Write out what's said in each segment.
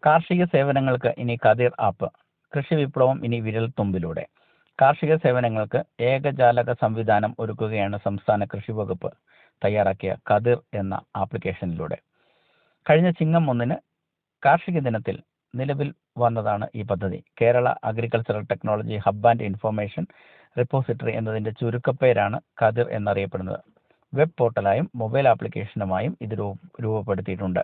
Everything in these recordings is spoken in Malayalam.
കാർഷിക സേവനങ്ങൾക്ക് ഇനി കതിർ ആപ്പ്. കൃഷി വിപ്ലവം ഇനി വിരൽത്തുമ്പിലൂടെ. കാർഷിക സേവനങ്ങൾക്ക് ഏകജാലക സംവിധാനം ഒരുക്കുകയാണ് സംസ്ഥാന കൃഷി വകുപ്പ് തയ്യാറാക്കിയ കതിർ എന്ന ആപ്ലിക്കേഷനിലൂടെ. കഴിഞ്ഞ ചിങ്ങം 1 കാർഷിക ദിനത്തിൽ നിലവിൽ വന്നതാണ് ഈ പദ്ധതി. Kerala agricultural technology hub and information repository എന്നതിൻ്റെ ചുരുക്കപ്പേരാണ് കതിർ എന്നറിയപ്പെടുന്നത്. വെബ് പോർട്ടലായും മൊബൈൽ ആപ്ലിക്കേഷനുമായും ഇത് രൂപപ്പെടുത്തിയിട്ടുണ്ട്.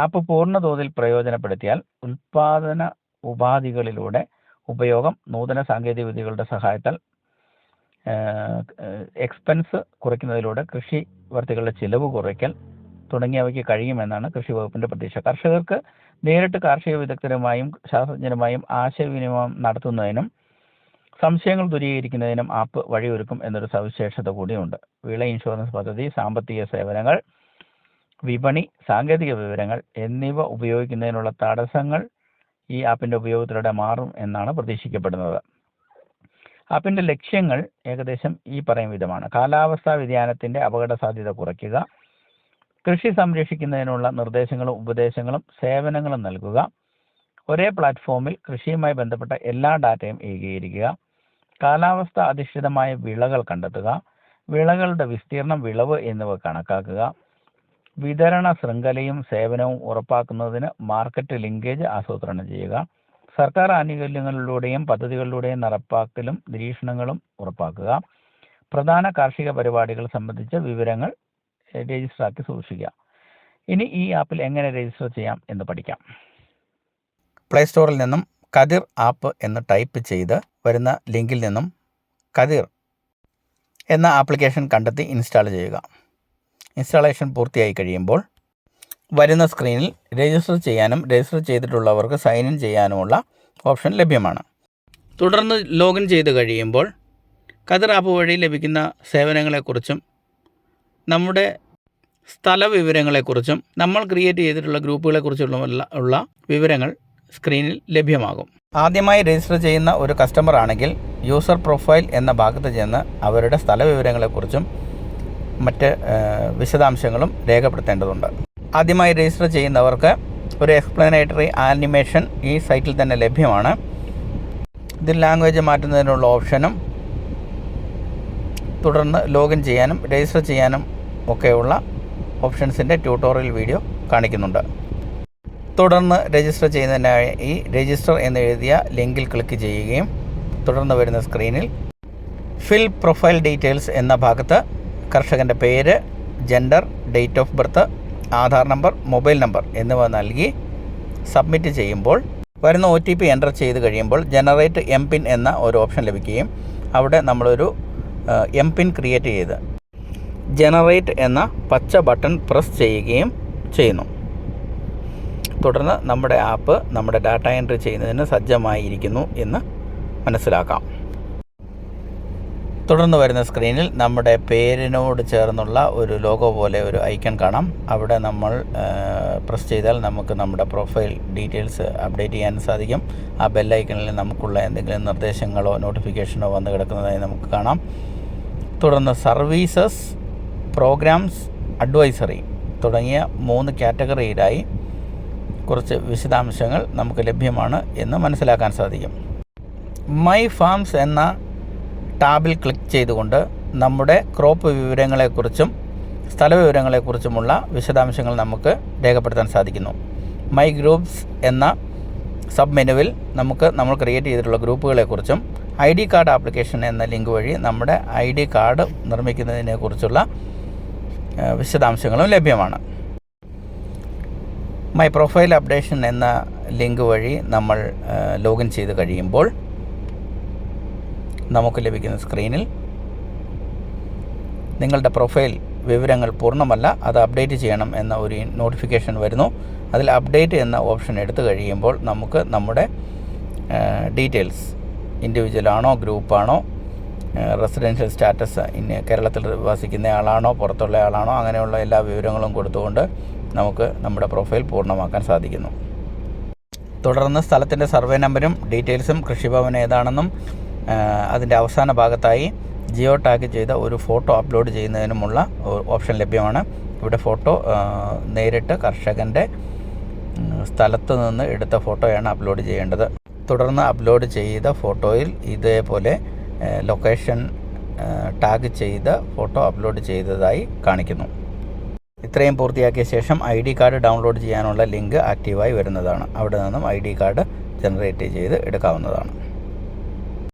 ആപ്പ് പൂർണ്ണ തോതിൽ പ്രയോജനപ്പെടുത്തിയാൽ ഉൽപാദന ഉപാധികളിലൂടെ ഉപയോഗം, നൂതന സാങ്കേതിക വിദ്യകളുടെ സഹായത്താൽ എക്സ്പെൻസ് കുറയ്ക്കുന്നതിലൂടെ കൃഷി വർത്തികളുടെ ചിലവ് കുറയ്ക്കൽ തുടങ്ങിയവയ്ക്ക് കഴിയുമെന്നാണ് കൃഷി വകുപ്പിന്റെ പ്രതീക്ഷ. കർഷകർക്ക് നേരിട്ട് കാർഷിക വിദഗ്ധരുമായും ശാസ്ത്രജ്ഞരുമായും ആശയവിനിമയം നടത്തുന്നതിനും സംശയങ്ങൾ ദൂരീകരിക്കുന്നതിനും ആപ്പ് വഴിയൊരുക്കും എന്നൊരു സവിശേഷത കൂടിയുണ്ട്. വിള ഇൻഷുറൻസ് പദ്ധതി, സാമ്പത്തിക സേവനങ്ങൾ, വിപണി, സാങ്കേതിക വിവരങ്ങൾ എന്നിവ ഉപയോഗിക്കുന്നതിനുള്ള തടസ്സങ്ങൾ ഈ ആപ്പിന്റെ ഉപയോഗത്തിലൂടെ മാറും എന്നാണ് പ്രതീക്ഷിക്കപ്പെടുന്നത്. ആപ്പിന്റെ ലക്ഷ്യങ്ങൾ ഏകദേശം ഈ പറയും വിധമാണ്: കാലാവസ്ഥാ വ്യതിയാനത്തിന്റെ അപകട സാധ്യത കുറയ്ക്കുക, കൃഷി സംരക്ഷിക്കുന്നതിനുള്ള നിർദ്ദേശങ്ങളും ഉപദേശങ്ങളും സേവനങ്ങളും നൽകുക, ഒരേ പ്ലാറ്റ്ഫോമിൽ കൃഷിയുമായി ബന്ധപ്പെട്ട എല്ലാ ഡാറ്റയും ഏകീകരിക്കുക, കാലാവസ്ഥ അധിഷ്ഠിതമായ വിളകൾ കണ്ടെത്തുക, വിളകളുടെ വിസ്തീർണം, വിളവ് എന്നിവ കണക്കാക്കുക, വിതരണ ശൃംഖലയും സേവനവും ഉറപ്പാക്കുന്നതിന് മാർക്കറ്റ് ലിങ്കേജ് ആസൂത്രണം ചെയ്യുക, സർക്കാർ ആനുകൂല്യങ്ങളിലൂടെയും പദ്ധതികളിലൂടെയും നടപ്പാക്കലും നിരീക്ഷണങ്ങളും ഉറപ്പാക്കുക, പ്രധാന കാർഷിക പരിപാടികൾ സംബന്ധിച്ച വിവരങ്ങൾ രജിസ്റ്ററാക്കി സൂക്ഷിക്കുക. ഇനി ഈ ആപ്പിൽ എങ്ങനെ രജിസ്റ്റർ ചെയ്യാം എന്ന് പഠിക്കാം. പ്ലേ സ്റ്റോറിൽ നിന്നും കതിർ ആപ്പ് എന്ന് ടൈപ്പ് ചെയ്ത് വരുന്ന ലിങ്കിൽ നിന്നും കതിർ എന്ന ആപ്ലിക്കേഷൻ കണ്ടെത്തി ഇൻസ്റ്റാൾ ചെയ്യുക. ഇൻസ്റ്റാളേഷൻ പൂർത്തിയായി കഴിയുമ്പോൾ വരുന്ന സ്ക്രീനിൽ രജിസ്റ്റർ ചെയ്യാനും രജിസ്റ്റർ ചെയ്തിട്ടുള്ളവർക്ക് സൈൻ ഇൻ ചെയ്യാനുമുള്ള ഓപ്ഷൻ ലഭ്യമാണ്. തുടർന്ന് ലോഗിൻ ചെയ്ത് കഴിയുമ്പോൾ കതിർ ആപ്പ് വഴി ലഭിക്കുന്ന സേവനങ്ങളെക്കുറിച്ചും നമ്മുടെ സ്ഥല വിവരങ്ങളെക്കുറിച്ചും നമ്മൾ ക്രിയേറ്റ് ചെയ്തിട്ടുള്ള ഗ്രൂപ്പുകളെക്കുറിച്ചുള്ള വിവരങ്ങൾ സ്ക്രീനിൽ ലഭ്യമാകും. ആദ്യമായി രജിസ്റ്റർ ചെയ്യുന്ന ഒരു കസ്റ്റമർ ആണെങ്കിൽ യൂസർ പ്രൊഫൈൽ എന്ന ഭാഗത്ത് ചെന്ന് അവരുടെ സ്ഥല വിവരങ്ങളെക്കുറിച്ചും മറ്റ് വിശദാംശങ്ങളും രേഖപ്പെടുത്തേണ്ടതുണ്ട്. ആദ്യമായി രജിസ്റ്റർ ചെയ്യുന്നവർക്ക് ഒരു എക്സ്പ്ലനേറ്ററി ആനിമേഷൻ ഈ സൈറ്റിൽ തന്നെ ലഭ്യമാണ്. ഇതിൽ ലാംഗ്വേജ് മാറ്റുന്നതിനുള്ള ഓപ്ഷനും തുടർന്ന് ലോഗിൻ ചെയ്യാനും രജിസ്റ്റർ ചെയ്യാനും ഒക്കെയുള്ള ഓപ്ഷൻസിൻ്റെ ട്യൂട്ടോറിയൽ വീഡിയോ കാണിക്കുന്നുണ്ട്. തുടർന്ന് രജിസ്റ്റർ ചെയ്യുന്നതിനായി ഈ രജിസ്റ്റർ എന്നെഴുതിയ ലിങ്കിൽ ക്ലിക്ക് ചെയ്യുകയും തുടർന്ന് വരുന്ന സ്ക്രീനിൽ ഫിൽ പ്രൊഫൈൽ ഡീറ്റെയിൽസ് എന്ന ഭാഗത്ത് കർഷകൻ്റെ പേര്, gender, date of birth, Aadhaar number, mobile number എന്നിവ നൽകി സബ്മിറ്റ് ചെയ്യുമ്പോൾ വരുന്ന OTP എൻ്റർ ചെയ്ത് കഴിയുമ്പോൾ ജനറേറ്റ് MPIN എന്ന ഒരു ഓപ്ഷൻ ലഭിക്കുകയും അവിടെ നമ്മളൊരു MPIN ക്രിയേറ്റ് ചെയ്ത് ജനറേറ്റ് എന്ന പച്ച ബട്ടൺ പ്രസ് ചെയ്യുകയും ചെയ്യുന്നു. തുടർന്ന് നമ്മുടെ ആപ്പ് നമ്മുടെ ഡാറ്റ എൻട്രി ചെയ്യുന്നതിന് സജ്ജമായിരിക്കുന്നു എന്ന് മനസ്സിലാക്കാം. തുടർന്ന് വരുന്ന സ്ക്രീനിൽ നമ്മുടെ പേരിനോട് ചേർന്നുള്ള ഒരു ലോഗോ പോലെ ഒരു ഐക്കൺ കാണാം. അവിടെ നമ്മൾ പ്രസ് ചെയ്താൽ നമുക്ക് നമ്മുടെ പ്രൊഫൈൽ ഡീറ്റെയിൽസ് അപ്ഡേറ്റ് ചെയ്യാൻ സാധിക്കും. ആ ബെല്ലൈക്കണിൽ നമുക്കുള്ള എന്തെങ്കിലും നിർദ്ദേശങ്ങളോ നോട്ടിഫിക്കേഷനോ വന്ന് കിടക്കുന്നതായി നമുക്ക് കാണാം. തുടർന്ന് സർവീസസ്, പ്രോഗ്രാംസ്, അഡ്വൈസറി തുടങ്ങിയ 3 കാറ്റഗറിയിലായി കുറച്ച് വിശദാംശങ്ങൾ നമുക്ക് ലഭ്യമാണ് എന്ന് മനസ്സിലാക്കാൻ സാധിക്കും. മൈ ഫാംസ് എന്ന ടാബിൽ ക്ലിക്ക് ചെയ്തുകൊണ്ട് നമ്മുടെ ക്രോപ്പ് വിവരങ്ങളെക്കുറിച്ചും സ്ഥല വിവരങ്ങളെക്കുറിച്ചുമുള്ള വിശദാംശങ്ങൾ നമുക്ക് രേഖപ്പെടുത്താൻ സാധിക്കുന്നു. മൈ ഗ്രൂപ്പ്സ് എന്ന സബ് മെനുവിൽ നമ്മൾ ക്രിയേറ്റ് ചെയ്തിട്ടുള്ള ഗ്രൂപ്പുകളെക്കുറിച്ചും ID കാർഡ് ആപ്ലിക്കേഷൻ എന്ന ലിങ്ക് വഴി നമ്മുടെ ID കാർഡ് നിർമ്മിക്കുന്നതിനെക്കുറിച്ചുള്ള വിശദാംശങ്ങളും ലഭ്യമാണ്. മൈ പ്രൊഫൈൽ അപ്ഡേഷൻ എന്ന ലിങ്ക് വഴി നമ്മൾ ലോഗിൻ ചെയ്ത് കഴിയുമ്പോൾ നമുക്ക് ലഭിക്കുന്ന സ്ക്രീനിൽ നിങ്ങളുടെ പ്രൊഫൈൽ വിവരങ്ങൾ പൂർണ്ണമല്ല, അത് അപ്ഡേറ്റ് ചെയ്യണം എന്ന ഒരു നോട്ടിഫിക്കേഷൻ വരുന്നു. അതിൽ അപ്ഡേറ്റ് എന്ന ഓപ്ഷൻ എടുത്തു കഴിയുമ്പോൾ നമുക്ക് നമ്മുടെ ഡീറ്റെയിൽസ്, ഇൻഡിവിജ്വലാണോ, ഗ്രൂപ്പാണോ, റെസിഡൻഷ്യൽ സ്റ്റാറ്റസ്, കേരളത്തിൽ വസിക്കുന്ന ആളാണോ, പുറത്തുള്ള ആളാണോ, അങ്ങനെയുള്ള എല്ലാ വിവരങ്ങളും കൊടുത്തുകൊണ്ട് നമുക്ക് നമ്മുടെ പ്രൊഫൈൽ പൂർണ്ണമാക്കാൻ സാധിക്കുന്നു. തുടർന്ന് സ്ഥലത്തിൻ്റെ സർവേ നമ്പരും ഡീറ്റെയിൽസും കൃഷിഭവൻ ഏതാണെന്നും അതിൻ്റെ അവസാന ഭാഗത്തായി ജിയോ ടാഗ് ചെയ്ത ഒരു ഫോട്ടോ അപ്ലോഡ് ചെയ്യുന്നതിനുമുള്ള ഓപ്ഷൻ ലഭ്യമാണ്. ഇവിടെ ഫോട്ടോ നേരിട്ട് കർഷകൻ്റെ സ്ഥലത്ത് നിന്ന് എടുത്ത ഫോട്ടോയാണ് അപ്ലോഡ് ചെയ്യേണ്ടത്. തുടർന്ന് അപ്ലോഡ് ചെയ്ത ഫോട്ടോയിൽ ഇതേപോലെ ലൊക്കേഷൻ ടാഗ് ചെയ്ത ഫോട്ടോ അപ്ലോഡ് ചെയ്തതായി കാണിക്കുന്നു. ഇത്രയും പൂർത്തിയാക്കിയ ശേഷം ID കാർഡ് ഡൗൺലോഡ് ചെയ്യാനുള്ള ലിങ്ക് ആക്റ്റീവായി വരുന്നതാണ്. അവിടെ നിന്നും ID കാർഡ് ജനറേറ്റ് ചെയ്ത് എടുക്കാവുന്നതാണ്.